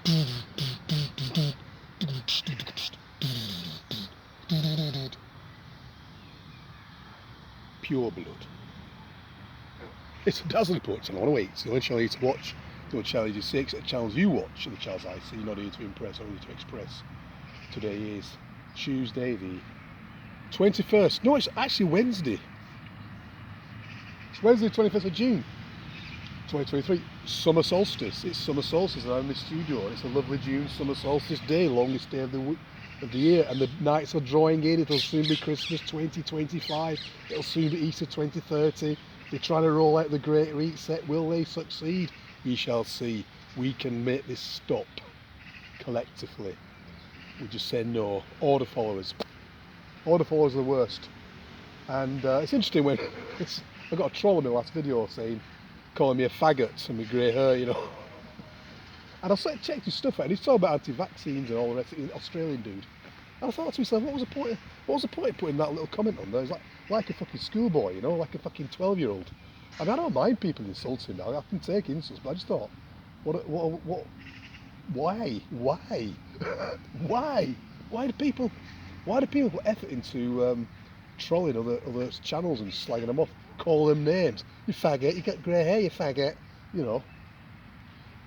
Pure blood. It's a dazzling poet channel. I want to wait. It's the only channel you to watch. The only channel you see, except the channels you watch are the channels I see. You're not here to impress, only to express. Today is Tuesday the 21st. No, it's actually Wednesday. It's Wednesday the 21st of June 2023. Summer solstice. It's summer solstice around the studio. It's a lovely June summer solstice day, longest day of the year, and the nights are drawing in. It'll soon be Christmas 2025. It'll soon be Easter 2030. They're trying to roll out the Great Reset. Will they succeed? We shall see. We can make this stop collectively. We just say no. Order followers. Order followers are the worst. And it's interesting when I got a troll in my last video calling me a faggot and my grey hair, you know. And I sort of checked his stuff out, and he's talking about anti-vaccines and all the rest. An Australian dude. And I thought to myself, what was the point of putting that little comment on there? It's like a fucking schoolboy, you know, like a fucking 12-year-old. I mean, I don't mind people insulting now. I can take insults, but I just thought, why? Why do people put effort into trolling other channels and slagging them off, call them names? You faggot, you got grey hair, you faggot, you know.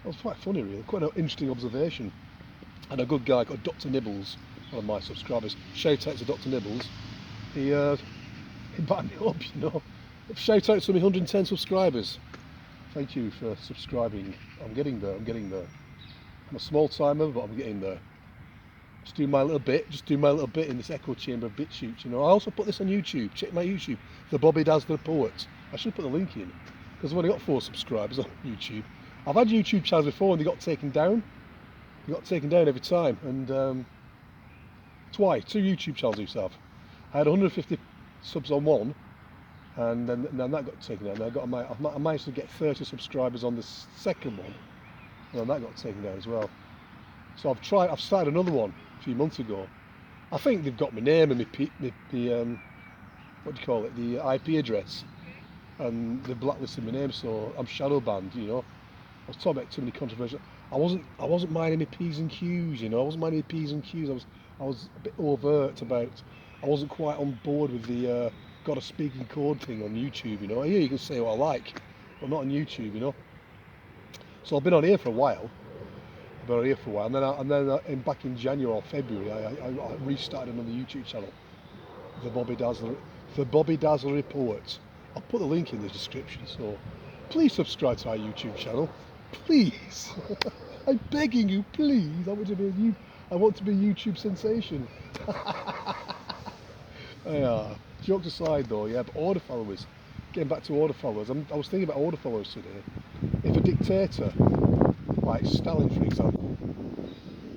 That was quite funny, really. Quite an interesting observation. And a good guy called Dr. Nibbles, one of my subscribers. Shout out to Dr. Nibbles. He backed me up, you know. Shout out to my 110 subscribers. Thank you for subscribing. I'm getting there. I'm a small timer, but I'm getting there. Just do my little bit in this echo chamber of BitChute, you know. I also put this on YouTube. Check my YouTube, the Bobby Dazzler Poet. I should put the link in, because I've only got 4 subscribers on YouTube. I've had YouTube channels before and they got taken down. They got taken down every time, and twice, 2 YouTube channels I used to have. I had 150 subs on one, and then that got taken down. I managed to get 30 subscribers on the second one, and then that got taken down as well. So I've started another one a few months ago. I think they've got my name and the what do you call it, the IP address, and they've blacklisted my name, so I'm shadow banned, you know. I was talking about too many controversial. I wasn't minding my P's and Q's, you know. I wasn't minding my P's and Q's. I was a bit overt about. I wasn't quite on board with the got a speaking code thing on YouTube, you know. Here you can say what I like, but not on YouTube, you know. So I've been on here for a while. And then back in January or February, I restarted another YouTube channel, the Bobby Dazzler Report. I'll put the link in the description, so please subscribe to our YouTube channel. Please. I'm begging you, please. I want to be a YouTube sensation. Yeah. Jokes aside though, yeah, but order followers. Getting back to order followers, I was thinking about order followers today. If a dictator, like Stalin for example,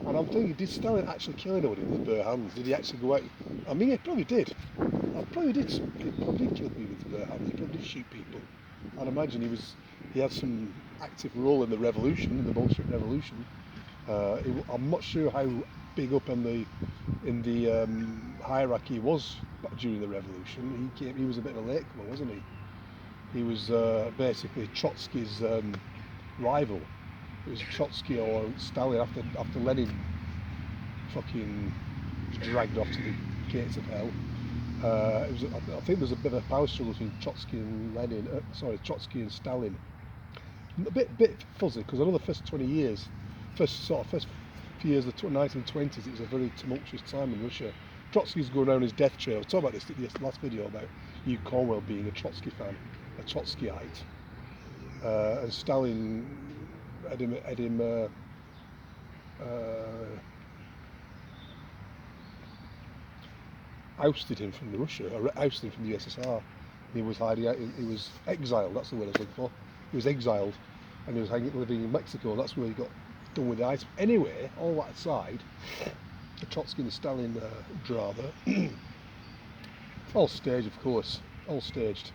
and I'm thinking, did Stalin actually kill anybody with his bare hands? Did he actually go out? I mean, he probably did. He probably did kill people with his bare hands. He probably did shoot people. I'd imagine he had some active role in the revolution, in the Bolshevik revolution. I'm not sure how big up in the hierarchy he was during the revolution. He was a bit of a latecomer, wasn't he? He was basically Trotsky's rival. It was Trotsky or Stalin after Lenin fucking dragged off to the gates of hell. I think there's a bit of a power struggle between Trotsky and Stalin. A bit fuzzy, because I know the first 20 years, first few years of the 1920s, it was a very tumultuous time in Russia. Trotsky's going around his death trail. I was talking about this last video about Hugh Cornwell being a Trotsky fan, a Trotskyite, and Stalin had him ousted him from Russia, or ousted him from the USSR. He was hiding out. He was exiled. That's the word I was looking for. He was exiled, and he was living in Mexico. That's where he got done with the ice. Anyway, all that aside, the Trotsky and the Stalin drama, all staged, of course, all staged.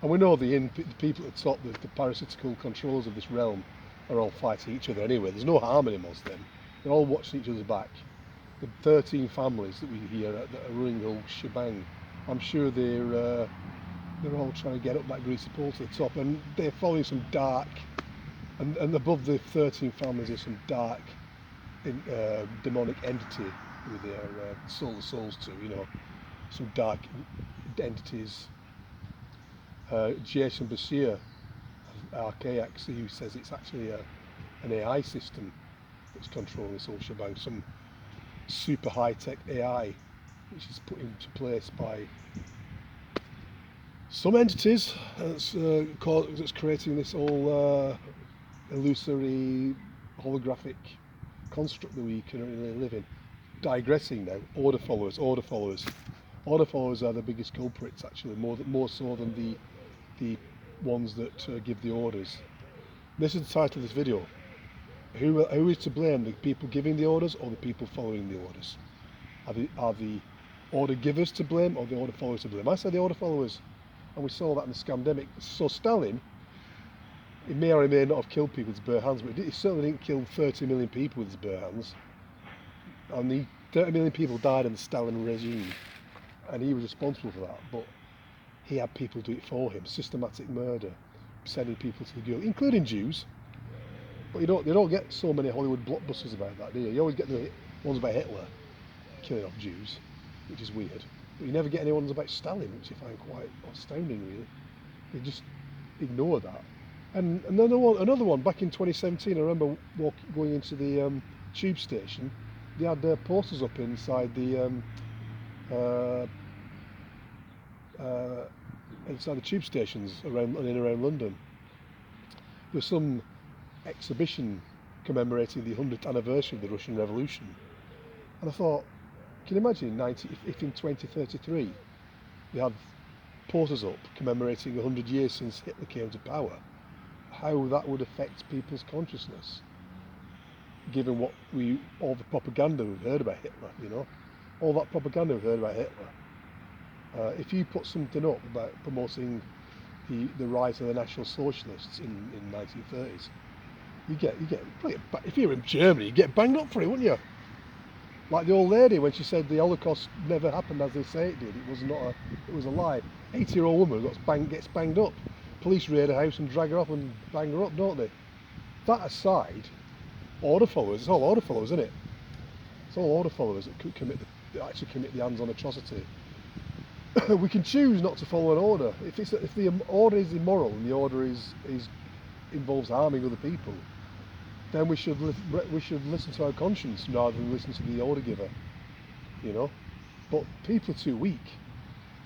And we know the people at the top, the parasitical controllers of this realm, are all fighting each other anyway. There's no harmony amongst them. They're all watching each other's back. The 13 families that we hear that are running the whole shebang, I'm sure they're all trying to get up that greasy pole to the top, and they're following some dark And above the 13 families is some dark demonic entity with their soul of souls too, you know, some dark entities. Jason Bashir of Archaics, who says it's actually an AI system that's controlling this whole shebang, some super high-tech AI which is put into place by some entities that's creating this whole illusory holographic construct that we can really live in. Digressing now, order followers. Order followers are the biggest culprits, actually, more so than the ones that give the orders. This is the title of this video. Who is to blame, the people giving the orders or the people following the orders? Are the order givers to blame or the order followers to blame? I say the order followers, and we saw that in the scamdemic. So Stalin, he may or may not have killed people with his bare hands, but he certainly didn't kill 30 million people with his bare hands. And 30 million people died in the Stalin regime, and he was responsible for that. But he had people do it for him, systematic murder, sending people to the gulag, including Jews. But you don't get so many Hollywood blockbusters about that, do you? You always get the ones about Hitler killing off Jews, which is weird. But you never get any ones about Stalin, which I find quite astounding, really. They just ignore that. And another one back in 2017, I remember going into the tube station. They had posters up inside the tube stations around London. There was some exhibition commemorating the 100th anniversary of the Russian Revolution, and I thought, can you imagine if in 2033 they had posters up commemorating 100 years since Hitler came to power, how that would affect people's consciousness, given all the propaganda we've heard about Hitler, you know, all that propaganda we've heard about Hitler. If you put something up about promoting the rise of the National Socialists in the 1930s, you get if you're in Germany, you get banged up for it, wouldn't you? Like the old lady when she said the Holocaust never happened as they say it did. It was a lie. 80-year-old woman gets banged up. Police raid her house and drag her off and bang her up, don't they? That aside, order followers. It's all order followers, isn't it? It's all order followers that actually commit the hands-on atrocity. We can choose not to follow an order. If the order is immoral and the order involves harming other people, then we should listen to our conscience rather than listen to the order giver, you know. But people are too weak,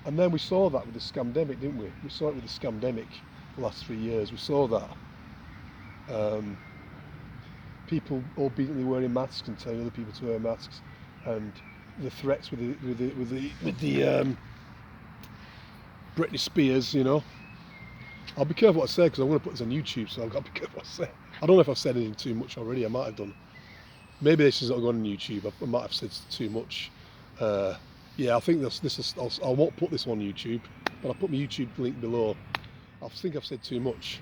and then we saw that with the scamdemic, didn't we? We saw it with the scamdemic the last 3 years. We saw that people obediently wearing masks and telling other people to wear masks, and the threats with the Britney Spears, you know. I'll be careful what I say because I'm going to put this on YouTube, so I've got to be careful what I say. I don't know if I've said anything too much already. I might have done. Maybe this is not going on YouTube. I might have said too much. Yeah, I think this is. I won't put this on YouTube, but I'll put my YouTube link below. I think I've said too much.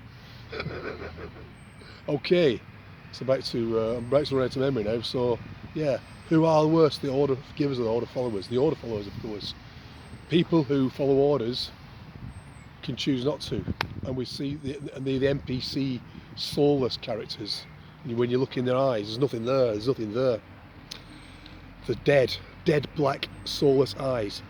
Okay, I'm about to run out of memory now. So yeah, who are the worst? The order givers or the order followers? The order followers, of course. People who follow orders can choose not to, and we see the NPC soulless characters. When you look in their eyes, there's nothing there. There's nothing there. The dead black soulless eyes.